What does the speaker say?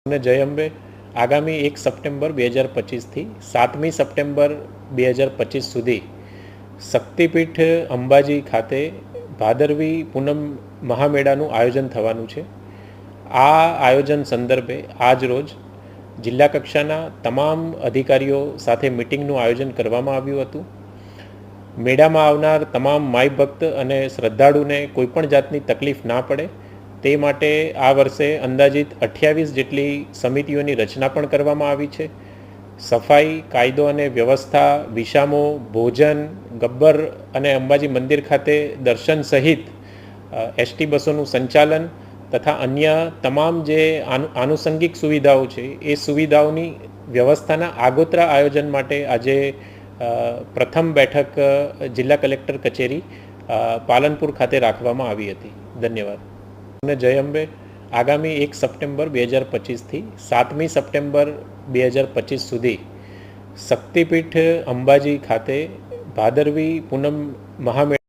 અને જય અંબે. આગામી 1 સપ્ટેમ્બર 2025થી 7મી સપ્ટેમ્બર 2025 સુધી શક્તિપીઠ અંબાજી ખાતે ભાદરવી પૂનમ મહામેળાનું આયોજન થવાનું છે. આ આયોજન સંદર્ભે આજ રોજ જિલ્લા કક્ષાના તમામ અધિકારીઓ સાથે મિટિંગનું આયોજન કરવામાં આવ્યું હતું. મેળામાં આવનાર તમામ માઈ ભક્ત અને શ્રદ્ધાળુને કોઈપણ જાતની તકલીફ ના પડે તે માટે આ વર્ષે અંદાજિત 28 જેટલી સમિતિઓની રચના પણ કરવામાં આવી છે. સફાઈ, કાયદો અને વ્યવસ્થા, વિસામો, ભોજન, ગબ્બર અને અંબાજી મંદિર ખાતે દર્શન સહિત એસટી બસોનું સંચાલન તથા અન્ય તમામ જે આનુષંગિક સુવિધાઓ છે એ સુવિધાઓની વ્યવસ્થાના આગોતરા આયોજન માટે આજે પ્રથમ બેઠક જિલ્લા કલેક્ટર કચેરી પાલનપુર ખાતે રાખવામાં આવી હતી. ધન્યવાદ અને જય અંબે. આગામી 1 સપ્ટેમ્બર 2025થી 7મી સપ્ટેમ્બર 2025 સુધી શક્તિપીઠ અંબાજી ખાતે ભાદરવી પૂનમ મહામેળા